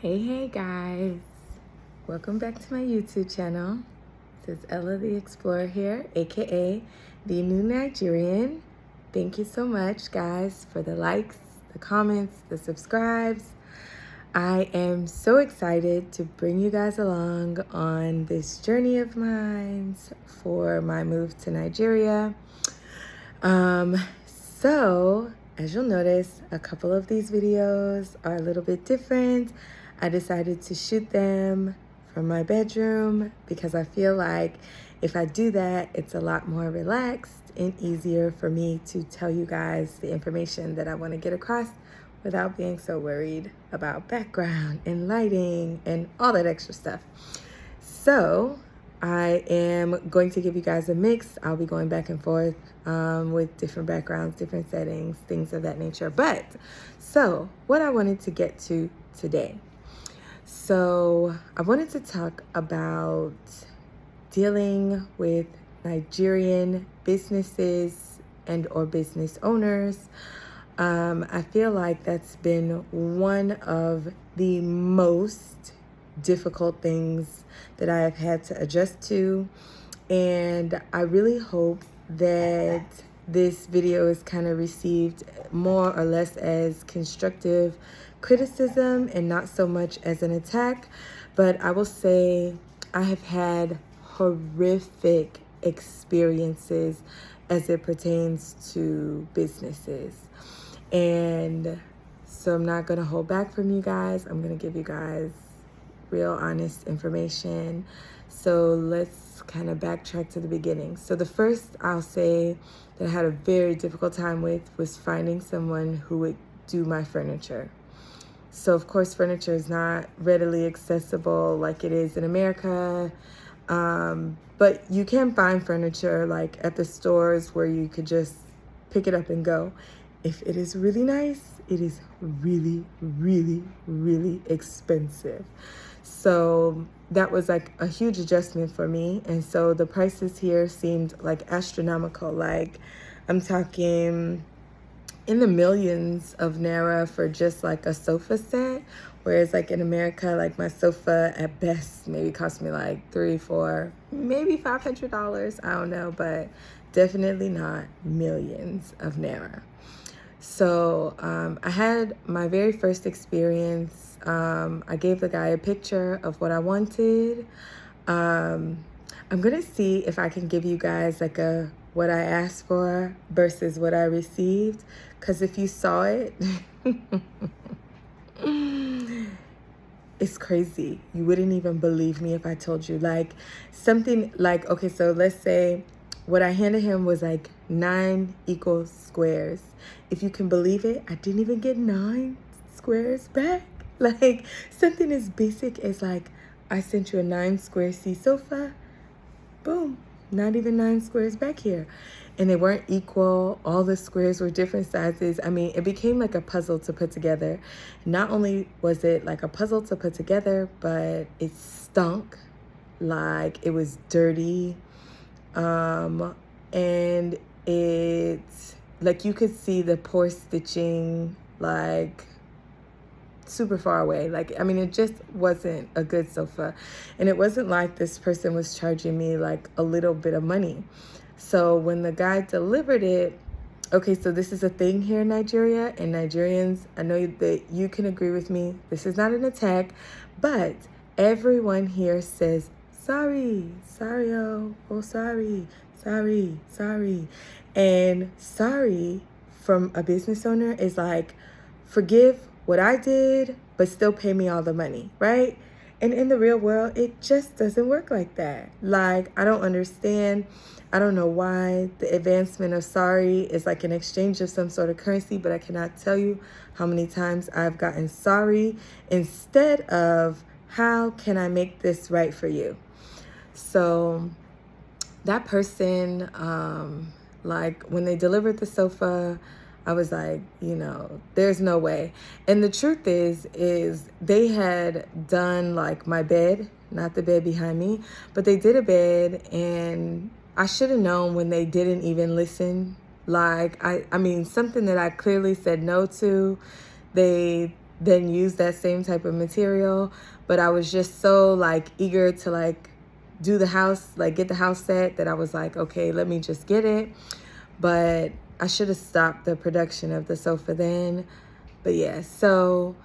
Hey guys, welcome back to my YouTube channel. This is Ella the Explorer here, aka the new Nigerian. Thank you so much guys for the likes, the comments, the subscribes. I am so excited to bring you guys along on this journey of mine for my move to Nigeria. So as you'll notice, a couple of these videos are a little bit different. I decided to shoot them from my bedroom because I feel like if I do that, it's a lot more relaxed and easier for me to tell you guys the information that I want to get across without being so worried about background and lighting and all that extra stuff. So I am going to give you guys a mix. I'll be going back and forth with different backgrounds, different settings, things of that nature. But so what I wanted to get to today. So I wanted to talk about dealing with Nigerian businesses and or business owners. I feel like that's been one of the most difficult things that I have had to adjust to, and I really hope that this video is kind of received more or less as constructive criticism and not so much as an attack. But I will say I have had horrific experiences as it pertains to businesses, and so I'm not going to hold back from you guys. I'm going to give you guys real honest information. So let's kind of backtrack to the beginning. So the first I'll say that I had a very difficult time with was finding someone who would do my furniture. So of course furniture is not readily accessible like it is in America, but you can find furniture like at the stores where you could just pick it up and go. If it is really nice, it is really, really, really expensive. So that was like a huge adjustment for me. And so the prices here seemed like astronomical. Like I'm talking in the millions of naira for just like a sofa set. Whereas like in America, like my sofa at best maybe cost me like $300, $400, maybe $500. I don't know, but definitely not millions of naira. So I had my very first experience. I gave the guy a picture of what I wanted. I'm gonna see if I can give you guys like what I asked for versus what I received, because if you saw it, it's crazy. You wouldn't even believe me if I told you. Like something like, okay, so let's say what I handed him was like 9 equal squares. If you can believe it, I didn't even get 9 squares back. Like something as basic as like, I sent you a 9 square C sofa. Boom, not even 9 squares back here. And they weren't equal. All the squares were different sizes. I mean, it became like a puzzle to put together. Not only was it like a puzzle to put together, but it stunk. Like it was dirty. And it's like you could see the poor stitching like super far away. Like, I mean, it just wasn't a good sofa. And it wasn't like this person was charging me like a little bit of money. So when the guy delivered it, okay, so this is a thing here in Nigeria, and Nigerians, I know that you can agree with me. This is not an attack, but everyone here says, sorry, oh, sorry. And sorry from a business owner is like, forgive what I did, but still pay me all the money, right? And in the real world, it just doesn't work like that. Like, I don't understand. I don't know why the advancement of sorry is like an exchange of some sort of currency, but I cannot tell you how many times I've gotten sorry instead of how can I make this right for you? So that person, like when they delivered the sofa, I was like, you know, there's no way. And the truth is they had done like my bed, not the bed behind me, but they did a bed, and I should have known when they didn't even listen. Like, I mean, something that I clearly said no to, they then use that same type of material, but I was just so like eager to like do the house, like get the house set, that I was like, okay, let me just get it. But I should have stopped the production of the sofa then. But yeah, so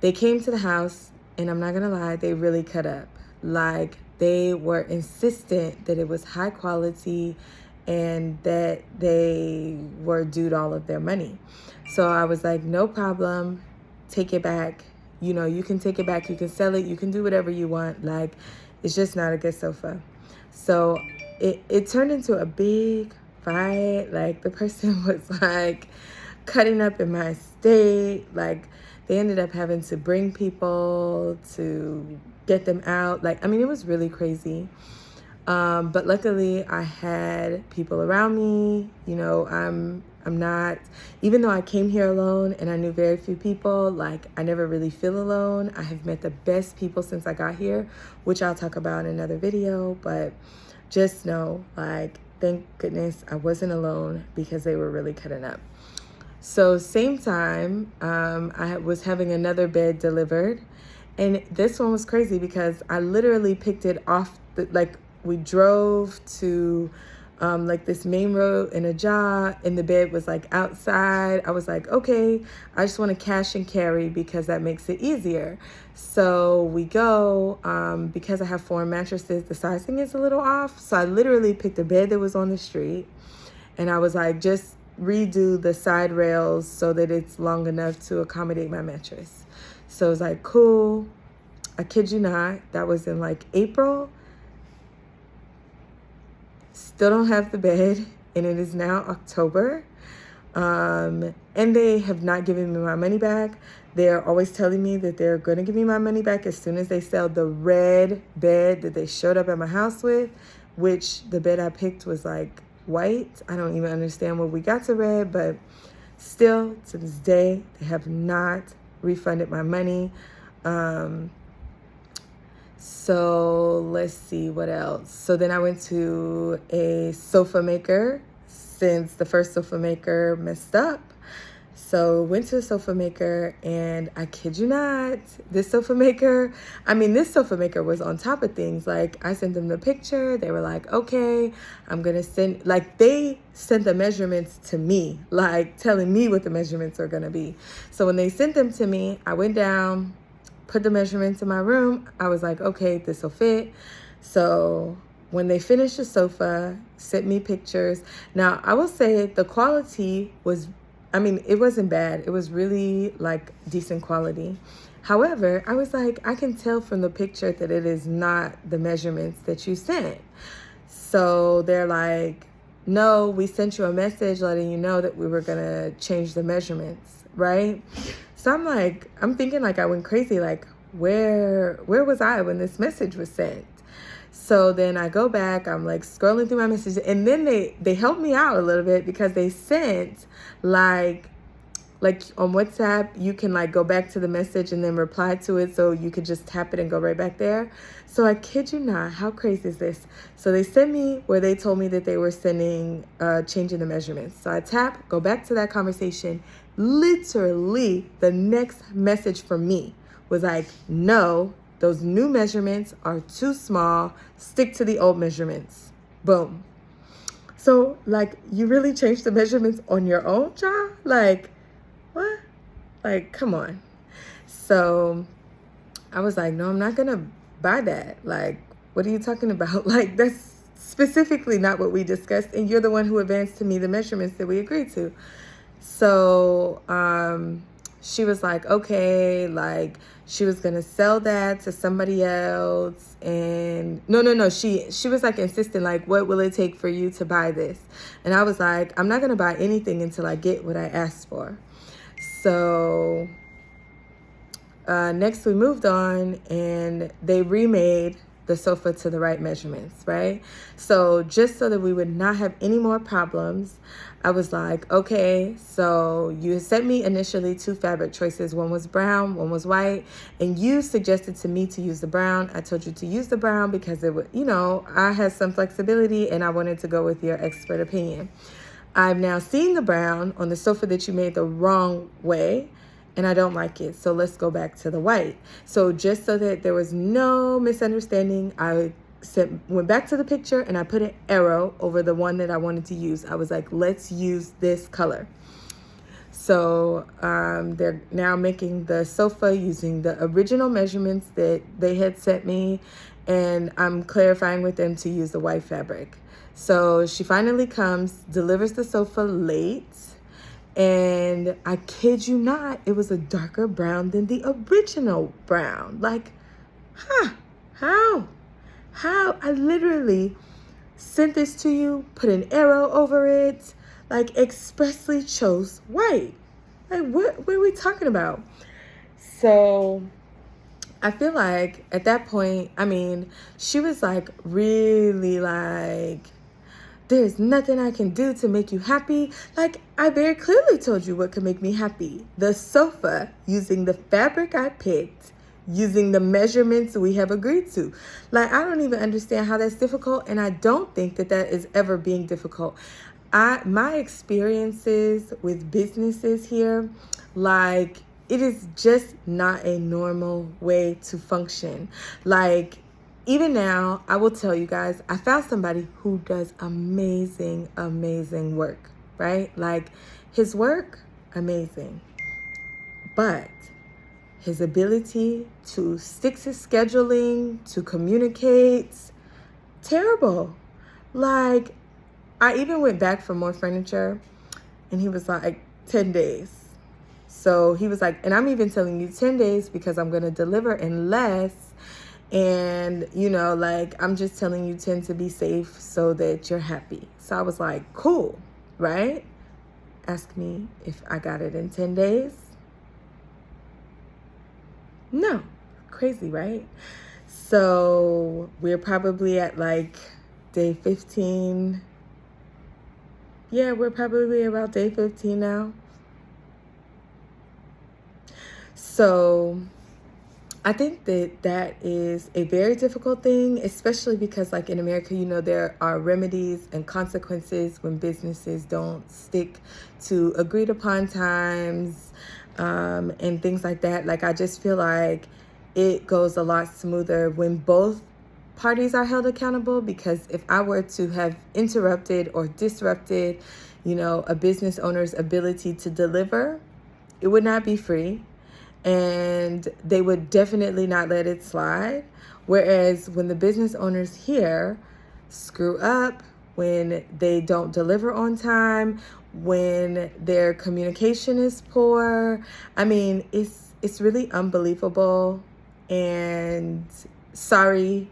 they came to the house, and I'm not gonna lie, they really cut up. Like, they were insistent that it was high quality and that they were due all of their money. So I was like, no problem, take it back. You know, you can take it back, you can sell it, you can do whatever you want. Like, it's just not a good sofa. So it turned into a big fight. Like, the person was like cutting up in my estate. Like, they ended up having to bring people to get them out. Like, I mean, it was really crazy. But luckily I had people around me. You know, I'm not, even though I came here alone and I knew very few people, like, I never really feel alone. I have met the best people since I got here, which I'll talk about in another video. But just know, like, thank goodness I wasn't alone, because they were really cutting up. So same time, I was having another bed delivered, and this one was crazy because I literally picked it off like, we drove to like this main road in a job, and the bed was like outside. I was like, okay, I just want to cash and carry because that makes it easier. So we go, because I have foreign mattresses, the sizing is a little off. So I literally picked a bed that was on the street, and I was like, just redo the side rails so that it's long enough to accommodate my mattress. So it was like, cool. I kid you not, that was in like April. Still don't have the bed, and it is now October. And they have not given me my money back. They're always telling me that they're going to give me my money back as soon as they sell the red bed that they showed up at my house with, which the bed I picked was like white. I don't even understand where we got to red, but still to this day, they have not refunded my money. So let's see what else. So then I went to a sofa maker, since the first sofa maker messed up. So went to a sofa maker, and I kid you not, this sofa maker was on top of things. Like, I sent them the picture. They were like, okay, I'm going to send, like, they sent the measurements to me, like telling me what the measurements are going to be. So when they sent them to me, I went down, put the measurements in my room. I was like, okay, this will fit. So when they finished the sofa, sent me pictures. Now, I will say the quality was, I mean, it wasn't bad. It was really like decent quality. However, I was like, I can tell from the picture that it is not the measurements that you sent. So they're like, no, we sent you a message letting you know that we were going to change the measurements, right? So I'm like, I'm thinking like I went crazy. Like, where was I when this message was sent? So then I go back, I'm like scrolling through my messages, and then they helped me out a little bit, because they sent like on WhatsApp, you can like go back to the message and then reply to it. So you could just tap it and go right back there. So I kid you not, how crazy is this? So they sent me where they told me that they were sending, changing the measurements. So I tap, go back to that conversation. Literally the next message from me was like, no, those new measurements are too small. Stick to the old measurements. Boom. So like, you really changed the measurements on your own, child? Like, what? Like, come on. So I was like, no, I'm not going to buy that. Like, what are you talking about? Like, that's specifically not what we discussed. And you're the one who advanced to me the measurements that we agreed to. So she was like, okay, like, she was going to sell that to somebody else. And no. She was like insisting, like, what will it take for you to buy this? And I was like, I'm not going to buy anything until I get what I asked for. So next we moved on, and they remade the sofa to the right measurements, right? So just so that we would not have any more problems, I was like, okay, so you sent me initially 2 fabric choices. One was brown, one was white, and you suggested to me to use the brown. I told you to use the brown because it would, you know, I had some flexibility and I wanted to go with your expert opinion. I've now seen the brown on the sofa that you made the wrong way, and I don't like it. So let's go back to the white. So just so that there was no misunderstanding, I went back to the picture and I put an arrow over the one that I wanted to use. I was like, let's use this color. So they're now making the sofa using the original measurements that they had sent me, and I'm clarifying with them to use the white fabric. So she finally comes, delivers the sofa late, and I kid you not, it was a darker brown than the original brown. Like, how? I literally sent this to you, put an arrow over it, like expressly chose white. Like, what are we talking about? So I feel like at that point, I mean, she was like really like, there's nothing I can do to make you happy. Like, I very clearly told you what could make me happy. The sofa, using the fabric I picked, using the measurements we have agreed to. Like, I don't even understand how that's difficult, and I don't think that that is ever being difficult. My experiences with businesses here, like, it is just not a normal way to function. Like, even now, I will tell you guys, I found somebody who does amazing, amazing work, right? Like, his work, amazing. But his ability to stick to scheduling, to communicate, terrible. Like, I even went back for more furniture, and he was like, 10 days. So he was like, and I'm even telling you 10 days because I'm going to deliver in less. And, you know, like, I'm just telling you 10 to be safe so that you're happy. So I was like, cool, right? Ask me if I got it in 10 days. No, crazy, right? So we're probably at like day 15. Yeah, we're probably about day 15 now. So I think that that is a very difficult thing, especially because, like, in America, you know, there are remedies and consequences when businesses don't stick to agreed upon times and things like that. Like, I just feel like it goes a lot smoother when both parties are held accountable, because if I were to have interrupted or disrupted, you know, a business owner's ability to deliver, it would not be free. And they would definitely not let it slide. Whereas when the business owners here screw up, when they don't deliver on time, when their communication is poor, I mean, it's really unbelievable. And sorry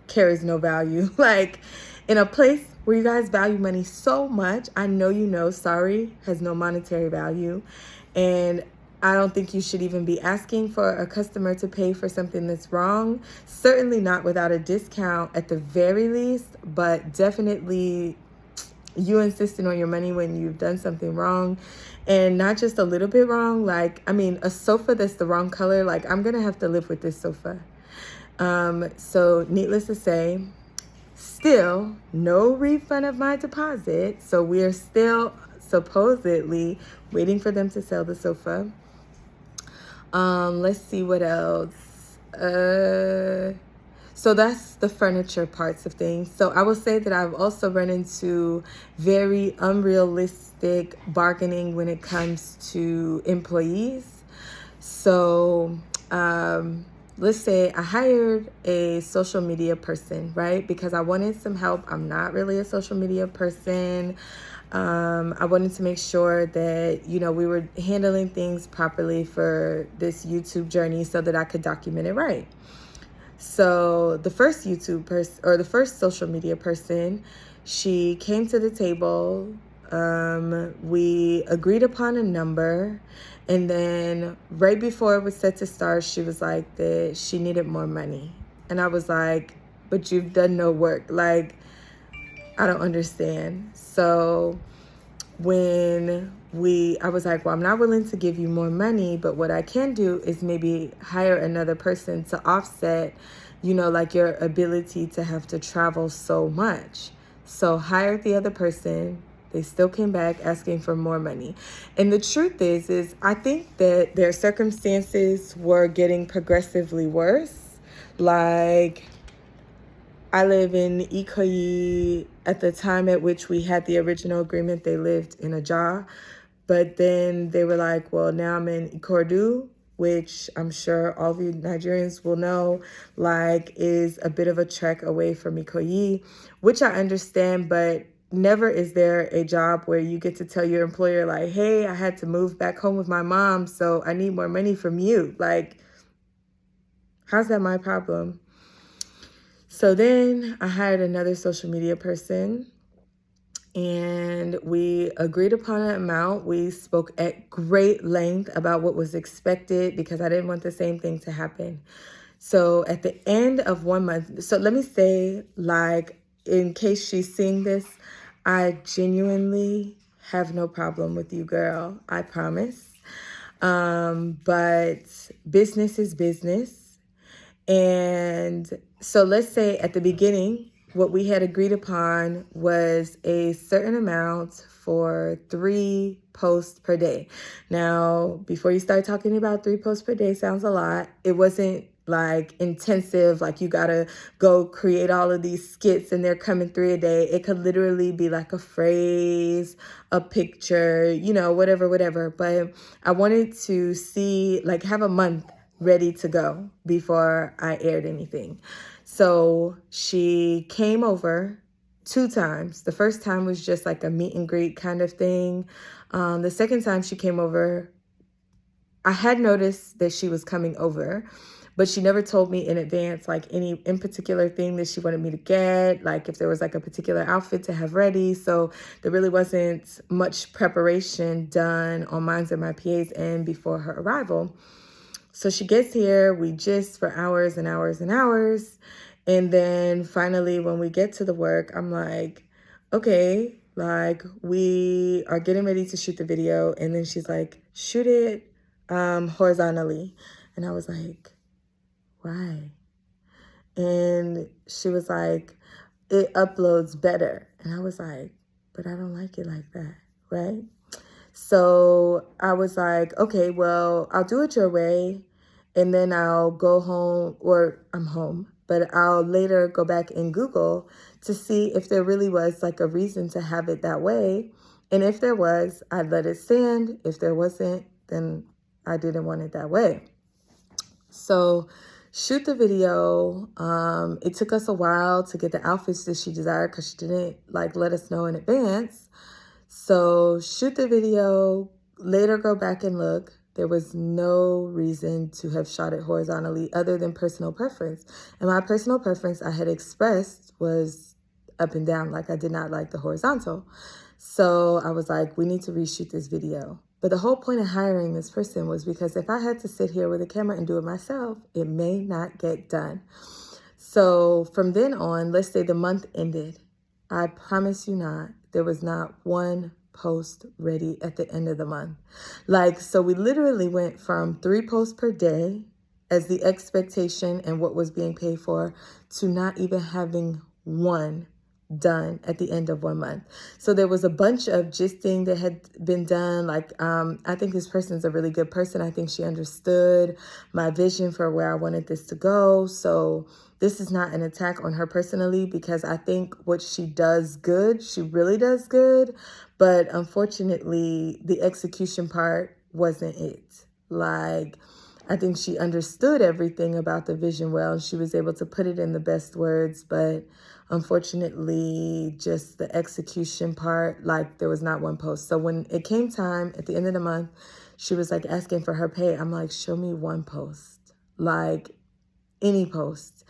carries no value. Like, in a place where you guys value money so much, I know you know sorry has no monetary value. And I don't think you should even be asking for a customer to pay for something that's wrong. Certainly not without a discount at the very least, but definitely you insisting on your money when you've done something wrong, and not just a little bit wrong. Like, I mean, a sofa that's the wrong color, like, I'm going to have to live with this sofa. So needless to say, still no refund of my deposit. So we are still supposedly waiting for them to sell the sofa. Let's see what else. So that's the furniture parts of things. So I will say that I've also run into very unrealistic bargaining when it comes to employees. So let's say I hired a social media person, right? Because I wanted some help. I'm not really a social media person. I wanted to make sure that, you know, we were handling things properly for this YouTube journey so that I could document it right. So the first YouTube person, or the first social media person, she came to the table. We agreed upon a number. And then right before it was set to start, she was like that she needed more money. And I was like, but you've done no work. Like, I don't understand. So when I was like, well, I'm not willing to give you more money, but what I can do is maybe hire another person to offset, you know, like your ability to have to travel so much. So hired the other person, They still came back asking for more money. And the truth is I think that their circumstances were getting progressively worse. Like, I live in Ikoyi. At the time at which we had the original agreement, they lived in Ajah. But then they were like, well, now I'm in Ikorodu, which I'm sure all of you Nigerians will know, like, is a bit of a trek away from Ikoyi, which I understand, but never is there a job where you get to tell your employer, like, hey, I had to move back home with my mom, so I need more money from you. Like, how's that my problem? So then I hired another social media person, and we agreed upon an amount. We spoke at great length about what was expected because I didn't want the same thing to happen. So at the end of 1 month, so let me say, like, in case she's seeing this, I genuinely have no problem with you, girl. I promise. But business is business. And so let's say at the beginning, what we had agreed upon was a certain amount for 3 posts per day. Now, before you start talking about 3 posts per day, sounds a lot. It wasn't like intensive, like you gotta go create all of these skits and they're coming 3 a day. It could literally be like a phrase, a picture, whatever. But I wanted to see, like, have a month ready to go before I aired anything. So she came over 2 times. The first time was just like a meet and greet kind of thing. The second time she came over, I had noticed that she was coming over, but she never told me in advance, like, any in particular thing that she wanted me to get, like if there was like a particular outfit to have ready. So there really wasn't much preparation done on mine and my PA's end before her arrival. So she gets here, we gist for hours and hours and hours. And then finally, when we get to the work, I'm like, okay, like, we are getting ready to shoot the video. And then she's like, shoot it horizontally. And I was like, why? And she was like, it uploads better. And I was like, but I don't like it like that, right? So I was like, okay, well, I'll do it your way, and then I'll go home, or I'm home, but I'll later go back and Google to see if there really was like a reason to have it that way. And if there was, I'd let it stand. If there wasn't, then I didn't want it that way. So shoot the video. It took us a while to get the outfits that she desired because she didn't like let us know in advance. So shoot the video, later go back and look. There was no reason to have shot it horizontally other than personal preference. And my personal preference I had expressed was up and down. Like, I did not like the horizontal. So I was like, we need to reshoot this video. But the whole point of hiring this person was because if I had to sit here with a camera and do it myself, it may not get done. So from then on, let's say the month ended. I promise you not, there was not 1 post ready at the end of the month. Like, so we literally went from 3 posts per day as the expectation and what was being paid for to not even having 1 done at the end of 1 month. So there was a bunch of gisting that had been done. Like, I think this person's a really good person. I think she understood my vision for where I wanted this to go. So this is not an attack on her personally, because I think what she does good, she really does good. But unfortunately, the execution part wasn't it. Like, I think she understood everything about the vision well. She was able to put it in the best words, but unfortunately, just the execution part, like, there was not 1 post. So when it came time at the end of the month, she was like asking for her pay. I'm like, show me 1 post, like any post.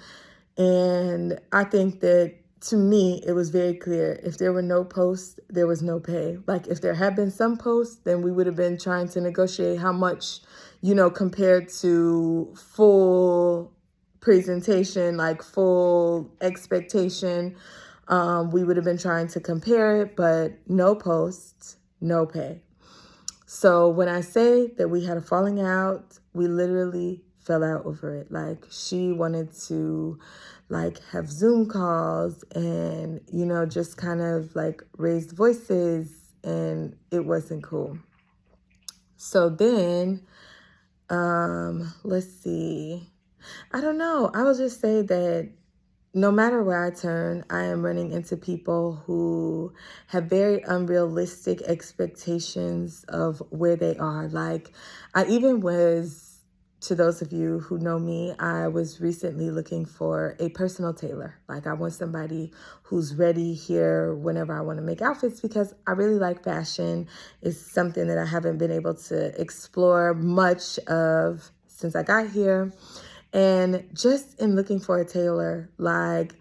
And I think that, to me, it was very clear. If there were no posts, there was no pay. Like, if there had been some posts, then we would have been trying to negotiate how much, compared to full presentation, like full expectation. We would have been trying to compare it, but no posts, no pay. So when I say that we had a falling out, we literally fell out over it. Like, she wanted to like have Zoom calls and, you know, just kind of like raised voices, and it wasn't cool. So then, let's see. I don't know. I will just say that no matter where I turn, I am running into people who have very unrealistic expectations of where they are. Like, I even was, to those of you who know me, I was recently looking for a personal tailor. Like, I want somebody who's ready here whenever I want to make outfits, because I really like fashion. It's something that I haven't been able to explore much of since I got here. And just in looking for a tailor, like,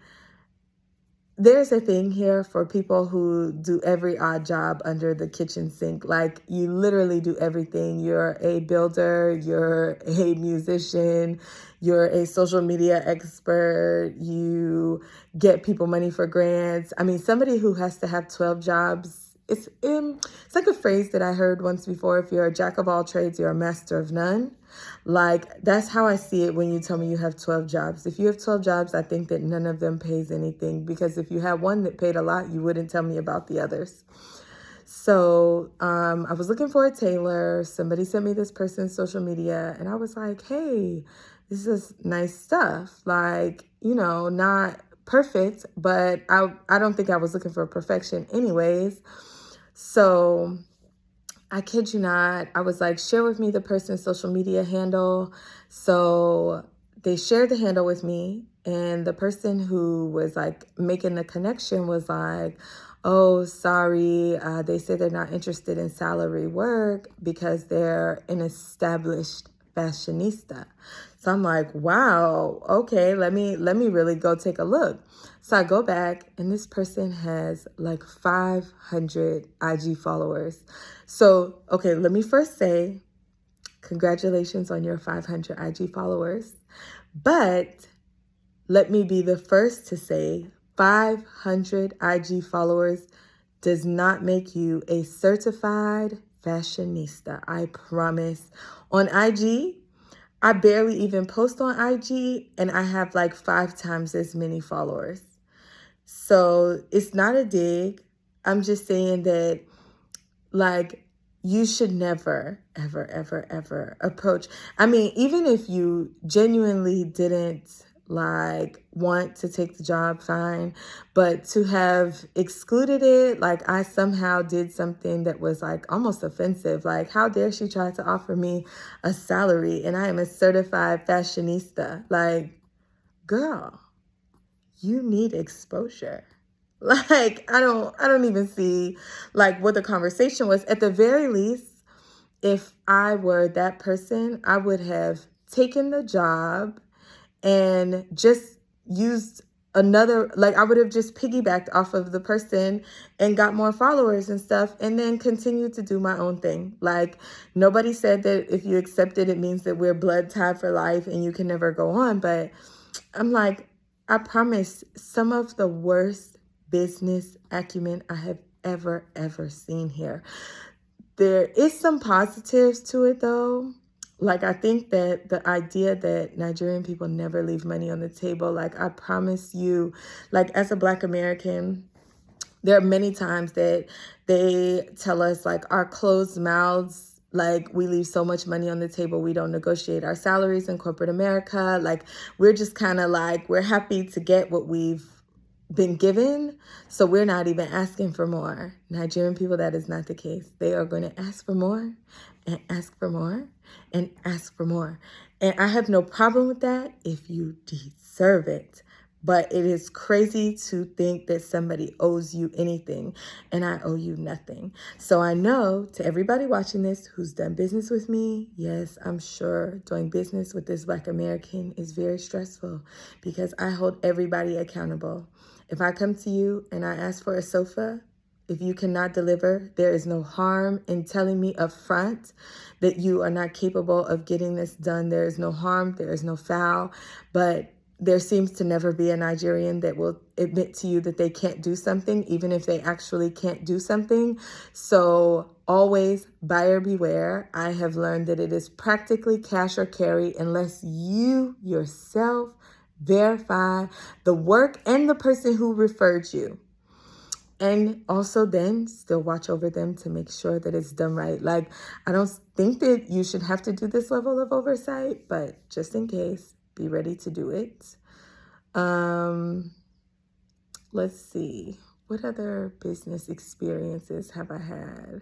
there's a thing here for people who do every odd job under the kitchen sink. Like, you literally do everything. You're a builder, you're a musician, you're a social media expert, you get people money for grants. I mean, somebody who has to have 12 jobs, it's like a phrase that I heard once before: if you're a jack of all trades, you're a master of none. Like, that's how I see it when you tell me you have 12 jobs. If you have 12 jobs, I think that none of them pays anything, because if you had one that paid a lot, you wouldn't tell me about the others. So I was looking for a tailor. Somebody sent me this person's social media, and I was like, hey, this is nice stuff. Like, you know, not perfect, but I don't think I was looking for perfection anyways. So I kid you not, I was like, share with me the person's social media handle. So they shared the handle with me, and the person who was like making the connection was like, oh, sorry, they say they're not interested in salary work because they're an established fashionista. So I'm like, wow, okay, let me really go take a look. So I go back, and this person has like 500 IG followers. So, okay, let me first say congratulations on your 500 IG followers. But let me be the first to say 500 IG followers does not make you a certified fashionista. I promise. On IG, I barely even post on IG, and I have like 5 times as many followers. So it's not a dig. I'm just saying that, like, you should never, ever, ever, ever approach. I mean, even if you genuinely didn't like want to take the job, fine. But to have excluded it, like, I somehow did something that was like almost offensive. Like, how dare she try to offer me a salary and I am a certified fashionista? Like, girl, you need exposure. Like, I don't even see like what the conversation was. At the very least, if I were that person, I would have taken the job and just used another, like, I would have just piggybacked off of the person and got more followers and stuff, and then continued to do my own thing. Like, nobody said that if you accept it, it means that we're blood tied for life and you can never go on. But I'm like, I promise, some of the worst business acumen I have ever seen here. There is some positives to it, though. Like, I think that the idea that Nigerian people never leave money on the table, like, I promise you, like, as a Black American, there are many times that they tell us, like, our closed mouths, like, we leave so much money on the table, we don't negotiate our salaries in corporate America. Like, we're just kind of like, we're happy to get what we've been given, so we're not even asking for more. Nigerian people, that is not the case. They are going to ask for more and ask for more and ask for more. And I have no problem with that if you deserve it. But it is crazy to think that somebody owes you anything, and I owe you nothing. So I know, to everybody watching this who's done business with me, yes, I'm sure doing business with this Black American is very stressful, because I hold everybody accountable. If I come to you and I ask for a sofa, if you cannot deliver, there is no harm in telling me up front that you are not capable of getting this done. There is no harm, there is no foul. But there seems to never be a Nigerian that will admit to you that they can't do something, even if they actually can't do something. So always buyer beware. I have learned that it is practically cash or carry unless you yourself verify the work and the person who referred you. And also then still watch over them to make sure that it's done right. Like, I don't think that you should have to do this level of oversight, but just in case, be ready to do it. Let's see. What other business experiences have I had?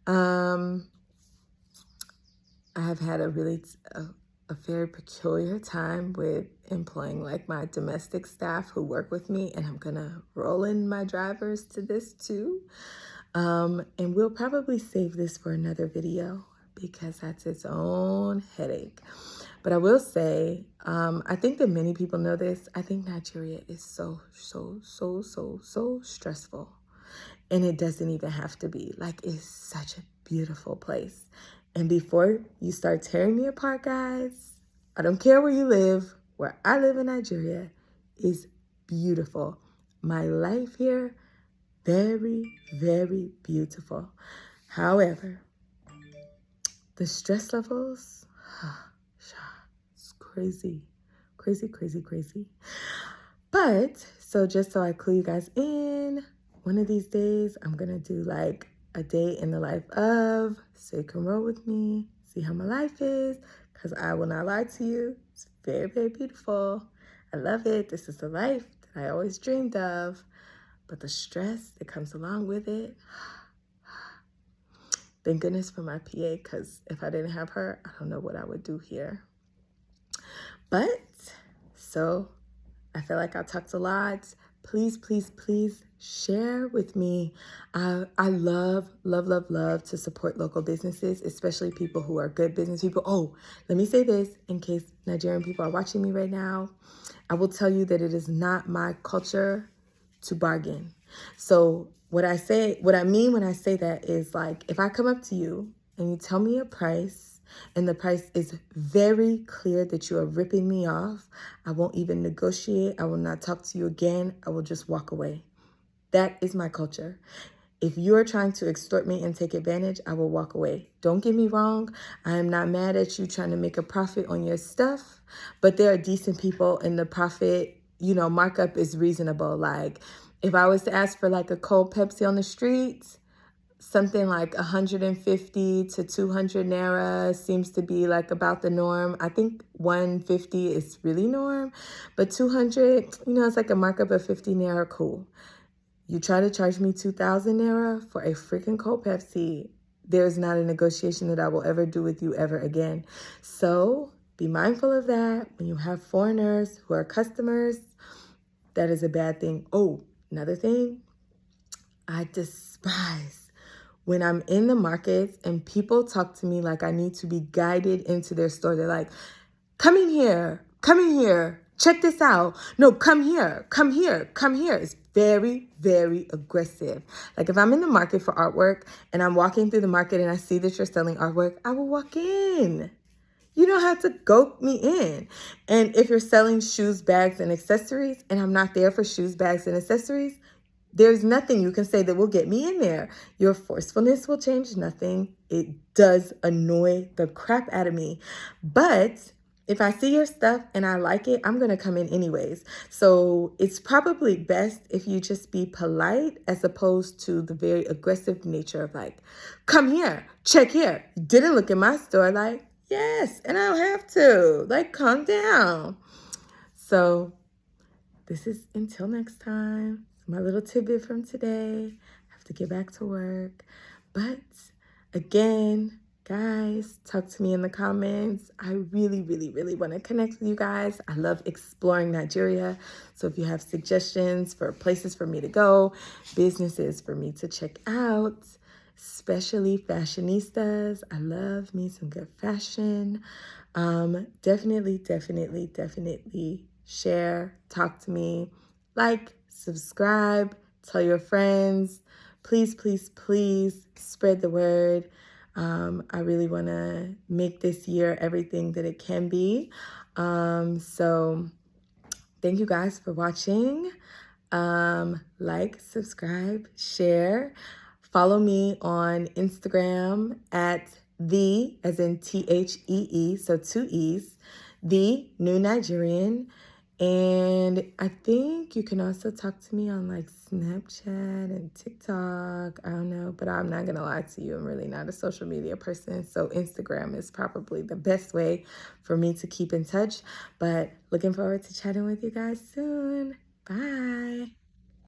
I have had a very peculiar time with employing like my domestic staff who work with me, and I'm gonna roll in my drivers to this too. And we'll probably save this for another video because that's its own headache. But I will say, I think that many people know this. I think Nigeria is so stressful. And it doesn't even have to be. Like, it's such a beautiful place. And before you start tearing me apart, guys, I don't care where you live. Where I live in Nigeria is beautiful. My life here, very, very beautiful. However, the stress levels, it's crazy. But, so just so I clue you guys in, one of these days, I'm going to do like a day in the life of, so you can roll with me, see how my life is, because I will not lie to you. It's very, very beautiful. I love it. This is the life that I always dreamed of. But the stress that comes along with it, thank goodness for my PA, because if I didn't have her, I don't know what I would do here. But, so I feel like I talked a lot. Please share with me. I love to support local businesses, especially people who are good business people. Oh, let me say this in case Nigerian people are watching me right now. I will tell you that it is not my culture to bargain. So what I mean when I say that is, like, if I come up to you and you tell me a price and the price is very clear that you are ripping me off, I won't even negotiate. I will not talk to you again. I will just walk away. That is my culture. If you are trying to extort me and take advantage, I will walk away. Don't get me wrong. I am not mad at you trying to make a profit on your stuff, but there are decent people and the profit, markup is reasonable. Like, if I was to ask for like a cold Pepsi on the streets, something like 150 to 200 naira seems to be like about the norm. I think 150 is really norm, but 200, it's like a markup of 50 naira, cool. You try to charge me 2,000 naira for a freaking cold Pepsi, there's not a negotiation that I will ever do with you ever again. So be mindful of that. When you have foreigners who are customers, that is a bad thing. Oh, another thing, I despise when I'm in the markets and people talk to me like I need to be guided into their store. They're like, come in here, check this out. No, come here. It's very, very aggressive. Like, if I'm in the market for artwork and I'm walking through the market and I see that you're selling artwork, I will walk in. You don't have to goat me in. And if you're selling shoes, bags, and accessories, and I'm not there for shoes, bags, and accessories, there's nothing you can say that will get me in there. Your forcefulness will change nothing. It does annoy the crap out of me. But if I see your stuff and I like it, I'm going to come in anyways. So it's probably best if you just be polite as opposed to the very aggressive nature of like, come here, check here. You didn't look at my store. Like, yes, and I don't have to. Like, calm down. So this is until next time. My little tidbit from today. I have to get back to work. But again, guys, talk to me in the comments. I really want to connect with you guys. I love exploring Nigeria. So if you have suggestions for places for me to go, businesses for me to check out, especially fashionistas, I love me some good fashion. Definitely share, talk to me, like, subscribe, tell your friends. Please spread the word. I really want to make this year everything that it can be. So Thank you guys for watching. Like, subscribe, share. Follow me on Instagram at the, as in THEE, so 2 E's, the New Nigerian. And I think you can also talk to me on like Snapchat and TikTok. I don't know, but I'm not gonna lie to you. I'm really not a social media person. So Instagram is probably the best way for me to keep in touch. But looking forward to chatting with you guys soon. Bye.